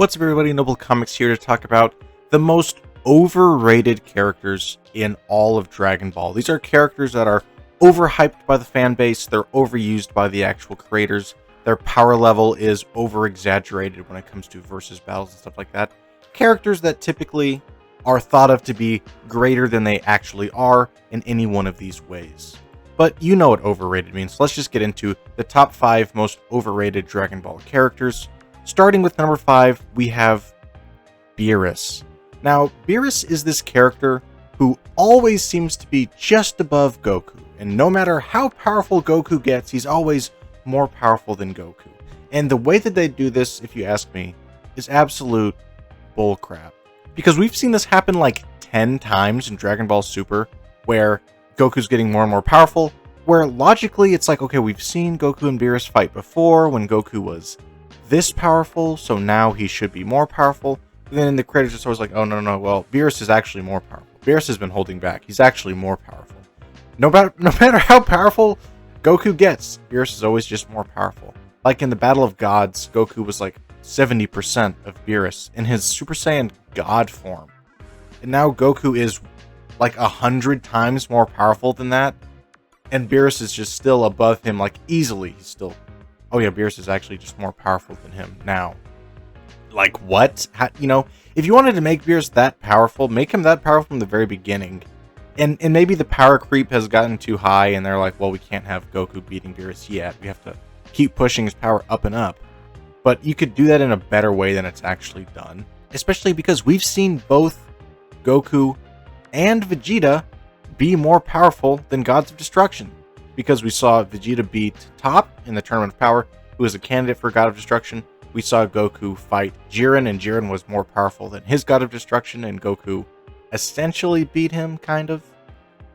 What's up, everybody? Noble Comics here to talk about the most overrated characters in all of Dragon Ball. These are characters that are overhyped by the fan base, they're overused by the actual creators, their power level is over-exaggerated when it comes to versus battles and stuff like that. Characters that typically are thought of to be greater than they actually are in any one of these ways. But you know what overrated means, so let's just get into the top 5 most overrated Dragon Ball characters. Starting with number 5, we have Beerus. Now, Beerus is this character who always seems to be just above Goku, and no matter how powerful Goku gets, he's always more powerful than Goku. And the way that they do this, if you ask me, is absolute bullcrap. Because we've seen this happen like 10 times in Dragon Ball Super, where Goku's getting more and more powerful, where logically it's like, okay, we've seen Goku and Beerus fight before when Goku was this powerful, so now he should be more powerful. And then the creators are always like, oh no, well, Beerus is actually more powerful. Beerus has been holding back. He's actually more powerful. No matter how powerful Goku gets, Beerus is always just more powerful. Like in the Battle of Gods, Goku was like 70% of Beerus in his Super Saiyan God form. And now Goku is like 100 times more powerful than that. And Beerus is just still above him, like easily. He's still, oh yeah, Beerus is actually just more powerful than him now. Like what? If you wanted to make Beerus that powerful, make him that powerful from the very beginning. And maybe the power creep has gotten too high and they're like, well, we can't have Goku beating Beerus yet. We have to keep pushing his power up and up. But you could do that in a better way than it's actually done. Especially because we've seen both Goku and Vegeta be more powerful than Gods of Destruction. Because we saw Vegeta beat Top in the Tournament of Power, who was a candidate for God of Destruction. We saw Goku fight Jiren, and Jiren was more powerful than his God of Destruction, and Goku essentially beat him, kind of.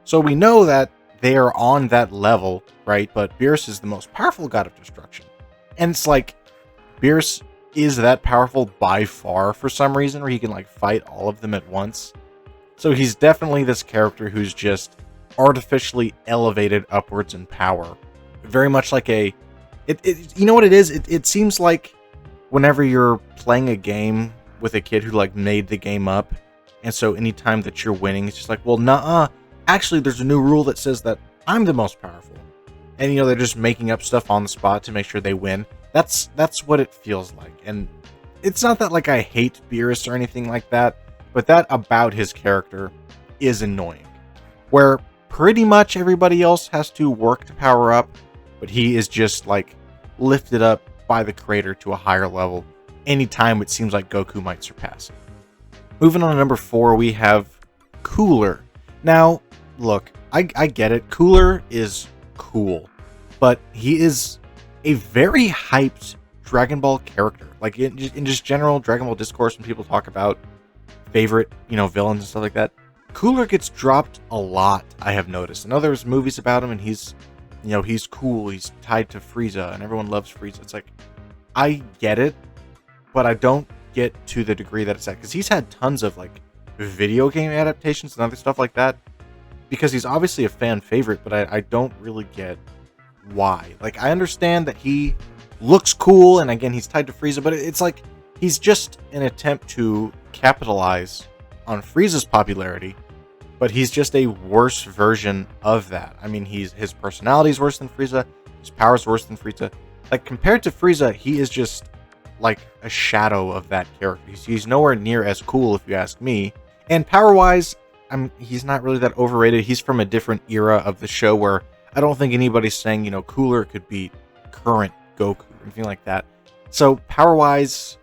So we know that they are on that level, right? But Beerus is the most powerful God of Destruction. And it's like, Beerus is that powerful by far for some reason, where he can like fight all of them at once. So he's definitely this character who's just artificially elevated upwards in power. Very much like you know what it is? It seems like whenever you're playing a game with a kid who like made the game up, and so anytime that you're winning, it's just like, well, nuh-uh. Actually, there's a new rule that says that I'm the most powerful. And they're just making up stuff on the spot to make sure they win. That's what it feels like. And it's not that like I hate Beerus or anything like that, but that about his character is annoying. Where pretty much everybody else has to work to power up, but he is just like lifted up by the creator to a higher level anytime it seems like Goku might surpass him. Moving on to number 4, we have Cooler. Now, look, I get it. Cooler is cool, but he is a very hyped Dragon Ball character. Like in just general Dragon Ball discourse, when people talk about favorite, villains and stuff like that, Cooler gets dropped a lot, I have noticed. I know there's movies about him and he's cool, he's tied to Frieza and everyone loves Frieza. It's like, I get it, but I don't get to the degree that it's at, because he's had tons of like video game adaptations and other stuff like that, because he's obviously a fan favorite, but I don't really get why. Like, I understand that he looks cool and again he's tied to Frieza, but it's like he's just an attempt to capitalize on Frieza's popularity, but he's just a worse version of that. I mean, his personality is worse than Frieza, his power is worse than Frieza. Like, compared to Frieza, he is just like a shadow of that character. He's nowhere near as cool, if you ask me. And power-wise, he's not really that overrated. He's from a different era of the show where I don't think anybody's saying, Cooler could beat current Goku or anything like that. So power-wise,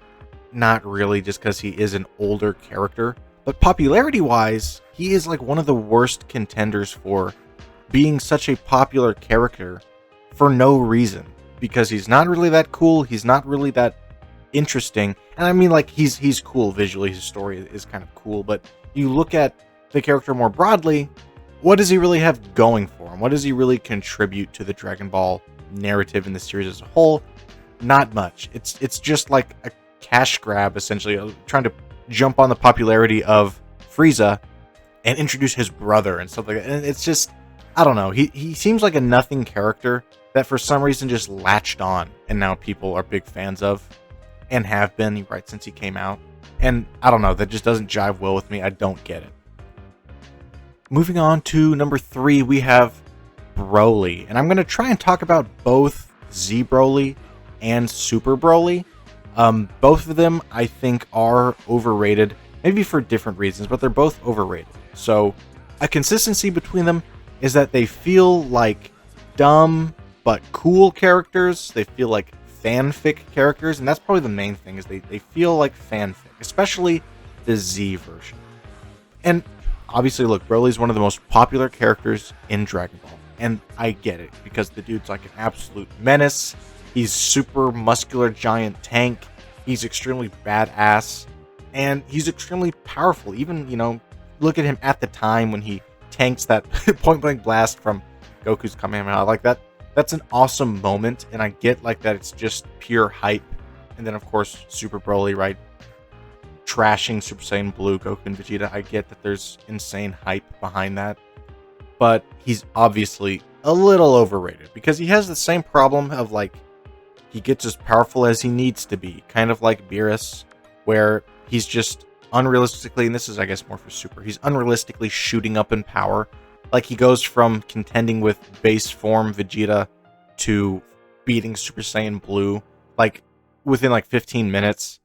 not really, just because he is an older character. But popularity-wise, he is like one of the worst contenders for being such a popular character for no reason. Because he's not really that cool, he's not really that interesting. And I mean, like, he's cool visually, his story is kind of cool, but you look at the character more broadly, what does he really have going for him? What does he really contribute to the Dragon Ball narrative in the series as a whole? Not much. It's just like a cash grab, essentially, trying to jump on the popularity of Frieza and introduce his brother and stuff like that. And it's just, I don't know, he seems like a nothing character that for some reason just latched on and now people are big fans of. and have been right since he came out. And I don't know, that just doesn't jive well with me. I don't get it. Moving on to number 3, we have Broly. And I'm going to try and talk about both Z Broly and Super Broly. Both of them, I think, are overrated. Maybe for different reasons, but they're both overrated. So, a consistency between them is that they feel like dumb but cool characters. They feel like fanfic characters, and that's probably the main thing, is they feel like fanfic, especially the Z version. And obviously, look, Broly's one of the most popular characters in Dragon Ball, and I get it, because the dude's like an absolute menace. He's super muscular giant tank. He's extremely badass, and he's extremely powerful. Even, look at him at the time when he tanks that point-blank blast from Goku's Kamehameha. Like, that's an awesome moment, and I get, like, that it's just pure hype. And then, of course, Super Broly, right? Trashing Super Saiyan Blue, Goku, and Vegeta. I get that there's insane hype behind that. But he's obviously a little overrated, because he has the same problem of, like, he gets as powerful as he needs to be. Kind of like Beerus, where he's just unrealistically, and this is, I guess, more for Super, he's unrealistically shooting up in power. Like, he goes from contending with base form Vegeta to beating Super Saiyan Blue, like, within, like, 15 minutes.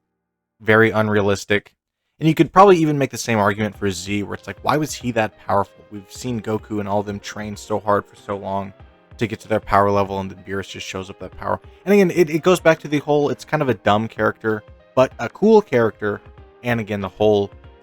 Very unrealistic. And you could probably even make the same argument for Z, where it's like, why was he that powerful? We've seen Goku and all of them train so hard for so long to get to their power level, and then Beerus just shows up that power. And again, it goes back to the whole, it's kind of a dumb character, but a cool character. And again,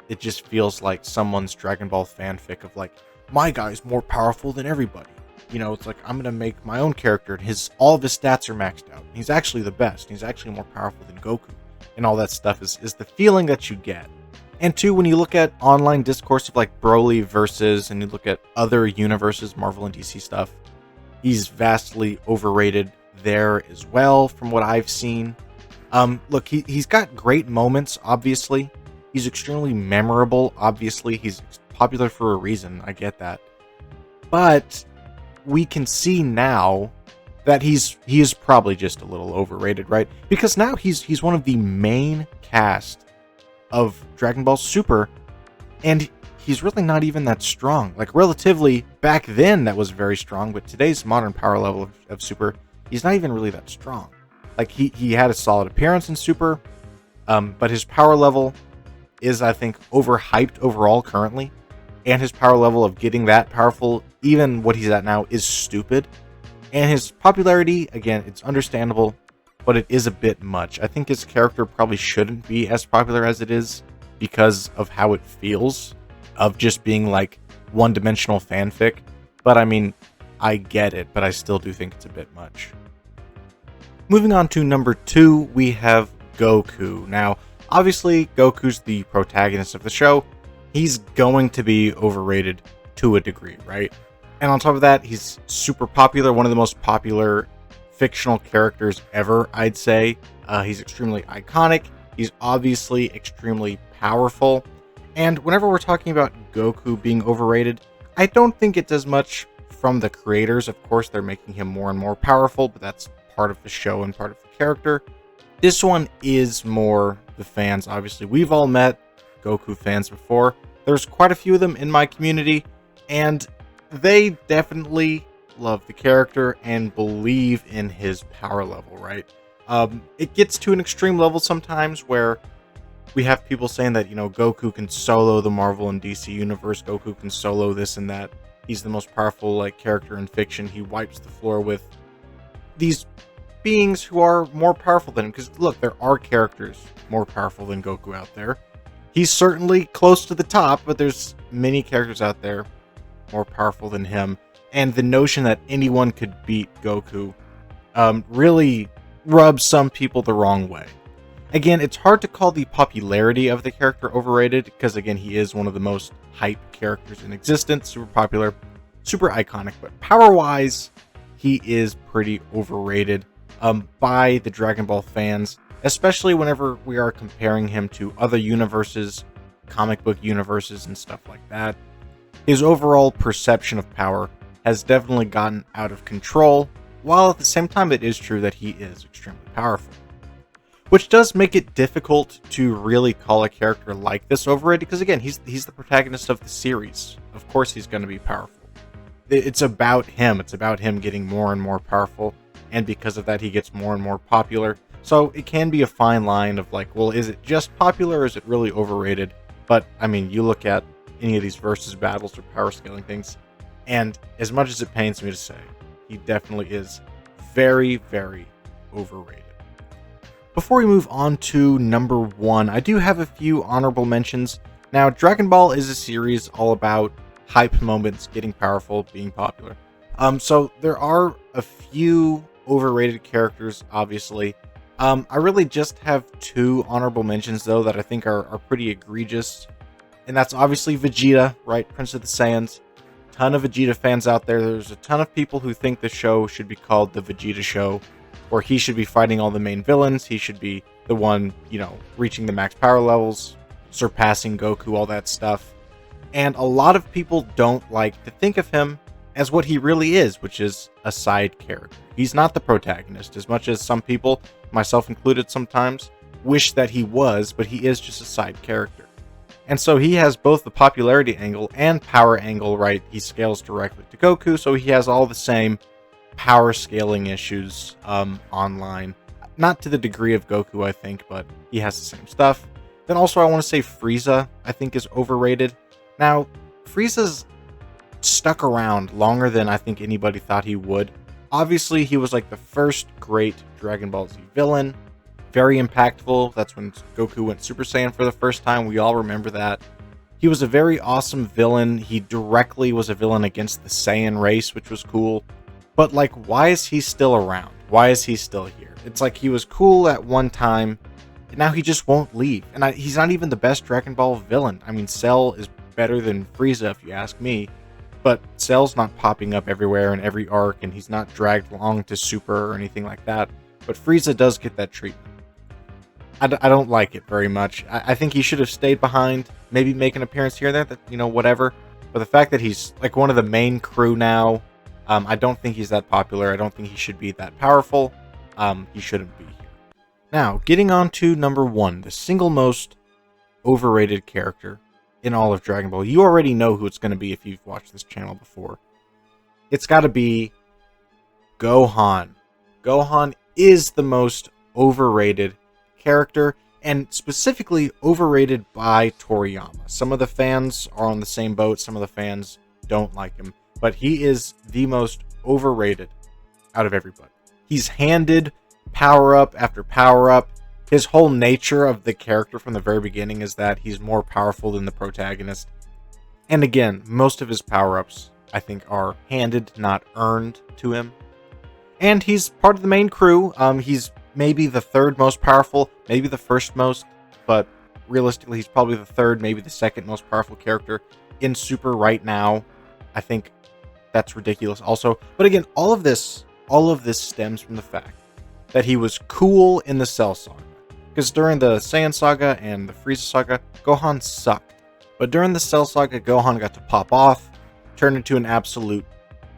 it just feels like someone's Dragon Ball fanfic of, like, my guy's more powerful than everybody. It's like, I'm going to make my own character, and all of his stats are maxed out. He's actually the best. He's actually more powerful than Goku. And all that stuff is the feeling that you get. And two, when you look at online discourse of, like, Broly versus, and you look at other universes, Marvel and DC stuff, he's vastly overrated there as well, from what I've seen. Look, he's got great moments, obviously. He's extremely memorable, obviously. He's popular for a reason, I get that. But we can see now that he is probably just a little overrated, right? Because now he's one of the main cast of Dragon Ball Super, and he's really not even that strong. Like, relatively, back then that was very strong, but today's modern power level of Super, he's not even really that strong. Like, he had a solid appearance in Super, but his power level is, I think, overhyped overall currently. And his power level of getting that powerful, even what he's at now, is stupid. And his popularity, again, it's understandable, but it is a bit much. I think his character probably shouldn't be as popular as it is, because of how it feels, of just being, like, one-dimensional fanfic. But, I mean, I get it, but I still do think it's a bit much. Moving on to number 2, we have Goku. Now, obviously, Goku's the protagonist of the show. He's going to be overrated to a degree, right? And on top of that, he's super popular, one of the most popular fictional characters ever, I'd say. He's extremely iconic. He's obviously extremely powerful. And whenever we're talking about Goku being overrated, I don't think it's as much from the creators. Of course, they're making him more and more powerful, but that's part of the show and part of the character. This one is more the fans, obviously. We've all met Goku fans before. There's quite a few of them in my community, and they definitely love the character and believe in his power level, right? It gets to an extreme level sometimes where we have people saying that, Goku can solo the Marvel and DC universe. Goku can solo this and that. He's the most powerful, like, character in fiction. He wipes the floor with these beings who are more powerful than him. Because, look, there are characters more powerful than Goku out there. He's certainly close to the top, but there's many characters out there more powerful than him. And the notion that anyone could beat Goku really rubs some people the wrong way. Again, it's hard to call the popularity of the character overrated, because, again, he is one of the most hyped characters in existence, super popular, super iconic, but power-wise, he is pretty overrated by the Dragon Ball fans, especially whenever we are comparing him to other universes, comic book universes, and stuff like that. His overall perception of power has definitely gotten out of control, while at the same time it is true that he is extremely powerful. which does make it difficult to really call a character like this overrated, because again, he's the protagonist of the series. Of course he's going to be powerful. It's about him. It's about him getting more and more powerful, and because of that, he gets more and more popular. So it can be a fine line of like, well, is it just popular or is it really overrated? But, I mean, you look at any of these versus battles or power scaling things, and as much as it pains me to say, he definitely is very, very overrated. Before we move on to number 1, I do have a few honorable mentions. Now, Dragon Ball is a series all about hype moments, getting powerful, being popular. So there are a few overrated characters, obviously. I really just have 2 honorable mentions, though, that I think are pretty egregious. And that's obviously Vegeta, right? Prince of the Saiyans. Ton of Vegeta fans out there. There's a ton of people who think the show should be called The Vegeta Show, where he should be fighting all the main villains. He should be the one, reaching the max power levels, surpassing Goku, all that stuff. And a lot of people don't like to think of him as what he really is, which is a side character. He's not the protagonist, as much as some people, myself included sometimes, wish that he was, but he is just a side character. And so he has both the popularity angle and power angle, right? He scales directly to Goku, so he has all the same power scaling issues online. Not to the degree of Goku, I think, but he has the same stuff. Then also I want to say Frieza, I think, is overrated. Now, Frieza's stuck around longer than I think anybody thought he would. Obviously, he was like the first great Dragon Ball Z villain. Very impactful. That's when Goku went Super Saiyan for the first time. We all remember that. He was a very awesome villain. He directly was a villain against the Saiyan race, which was cool. But like, why is he still around? Why is he still here? It's like he was cool at one time, and now he just won't leave. And he's not even the best Dragon Ball villain. I mean, Cell is better than Frieza, if you ask me. But Cell's not popping up everywhere in every arc, and he's not dragged along to Super or anything like that. But Frieza does get that treatment. I don't like it very much. I think he should have stayed behind, maybe make an appearance here and there, whatever. But the fact that he's like one of the main crew now, I don't think he's that popular. I don't think he should be that powerful. He shouldn't be here. Now, getting on to number 1, the single most overrated character in all of Dragon Ball. You already know who it's going to be if you've watched this channel before. It's got to be Gohan. Gohan is the most overrated character, and specifically overrated by Toriyama. Some of the fans are on the same boat, some of the fans don't like him, but he is the most overrated out of everybody. He's handed power-up after power-up. His whole nature of the character from the very beginning is that he's more powerful than the protagonist. And again, most of his power-ups, I think, are handed, not earned to him. And he's part of the main crew. He's maybe the 3rd most powerful, maybe the 1st most, but realistically, he's probably the 3rd, maybe the 2nd most powerful character in Super right now. I think that's ridiculous also. But again, all of this stems from the fact that he was cool in the Cell Saga. Because during the Saiyan Saga and the Frieza Saga, Gohan sucked. But during the Cell Saga, Gohan got to pop off, turned into an absolute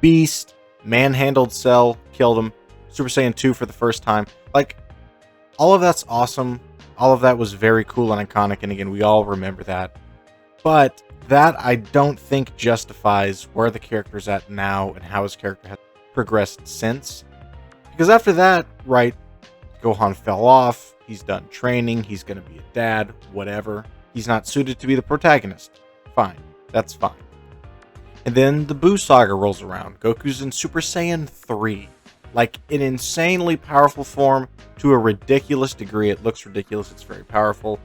beast, manhandled Cell, killed him, Super Saiyan 2 for the first time. Like, all of that's awesome. All of that was very cool and iconic, and again, we all remember that. But that, I don't think, justifies where the character's at now and how his character has progressed since. Because after that, right, Gohan fell off, he's done training, he's going to be a dad, whatever. He's not suited to be the protagonist. Fine, that's fine. And then the Buu Saga rolls around. Goku's in Super Saiyan 3. Like, an insanely powerful form to a ridiculous degree. It looks ridiculous, it's very powerful.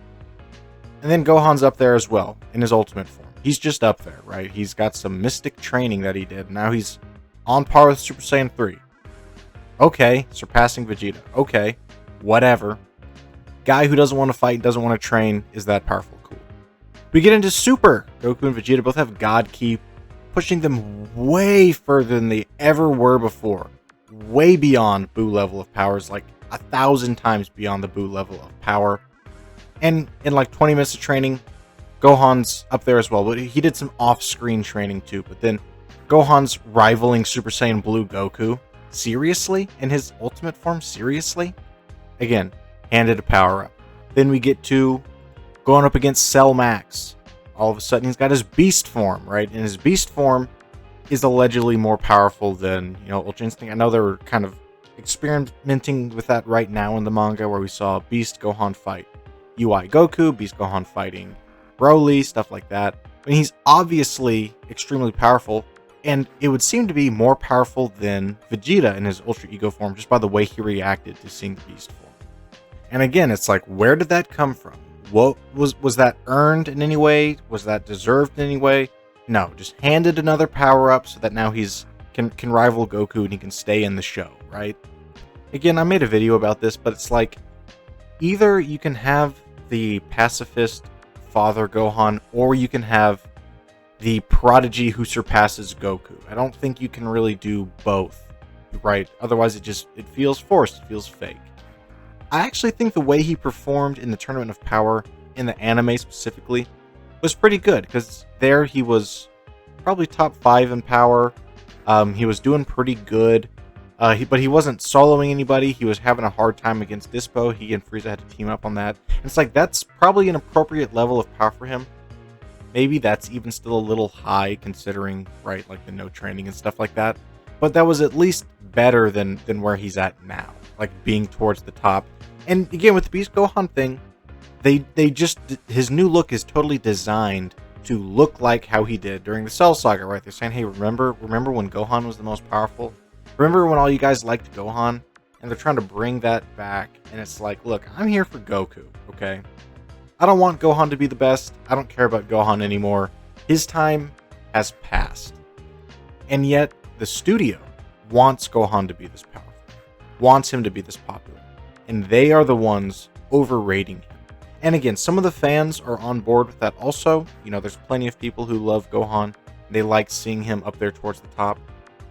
And then Gohan's up there as well, in his ultimate form. He's just up there, right? He's got some mystic training that he did. Now he's on par with Super Saiyan 3. Okay, surpassing Vegeta. Okay, whatever. Guy who doesn't want to fight, doesn't want to train, is that powerful. Cool. We get into Super. Goku and Vegeta both have God Ki, pushing them way further than they ever were before. Way beyond Buu level of powers, like 1,000 times beyond the Buu level of power. And in like 20 minutes of training, Gohan's up there as well. But he did some off-screen training too. But then Gohan's rivaling Super Saiyan Blue Goku. Seriously? In his ultimate form? Seriously? Again, handed a power-up. Then we get to going up against Cell Max. All of a sudden, he's got his beast form, right? And his beast form is allegedly more powerful than, Ultra Instinct. I know they're kind of experimenting with that right now in the manga, where we saw Beast Gohan fight UI Goku, Beast Gohan fighting Broly, stuff like that. I mean, he's obviously extremely powerful, and it would seem to be more powerful than Vegeta in his Ultra Ego form, just by the way he reacted to seeing the Beast form. And again, it's like, where did that come from? What was that earned in any way? Was that deserved in any way? No, just handed another power-up so that now he's can rival Goku and he can stay in the show, right? Again, I made a video about this, but it's like, either you can have the pacifist father Gohan, or you can have the prodigy who surpasses Goku. I don't think you can really do both, right? Otherwise it feels forced, it feels fake. I actually think the way he performed in the Tournament of Power, in the anime specifically, was pretty good, because there he was probably top 5 in power. He was doing pretty good, but he wasn't soloing anybody. He was having a hard time against Dispo. He and Frieza had to team up on that. And it's like, that's probably an appropriate level of power for him. Maybe that's even still a little high, considering, right, like the no training and stuff like that. But that was at least better than where he's at now, like being towards the top. And again, with the Beast Gohan thing, his new look is totally designed to look like how he did during the Cell Saga, right? They're saying, hey, remember when Gohan was the most powerful? Remember when all you guys liked Gohan? And they're trying to bring that back, and it's like, look, I'm here for Goku, okay? I don't want Gohan to be the best. I don't care about Gohan anymore. His time has passed. And yet, the studio wants Gohan to be this powerful, wants him to be this popular, and they are the ones overrating him. And again, some of the fans are on board with that also. There's plenty of people who love Gohan. They like seeing him up there towards the top.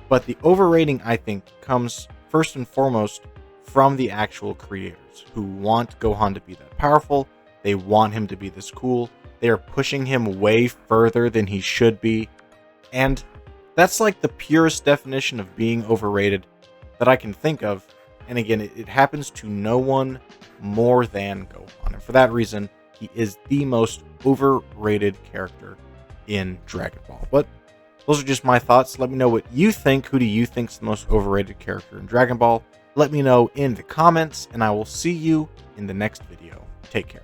But the overrating, I think, comes first and foremost from the actual creators, who want Gohan to be that powerful. They want him to be this cool. They are pushing him way further than he should be. And that's like the purest definition of being overrated that I can think of. And again, it happens to no one more than Gohan. And for that reason, he is the most overrated character in Dragon Ball. But those are just my thoughts. Let me know what you think. Who do you think is the most overrated character in Dragon Ball? Let me know in the comments, and I will see you in the next video. Take care.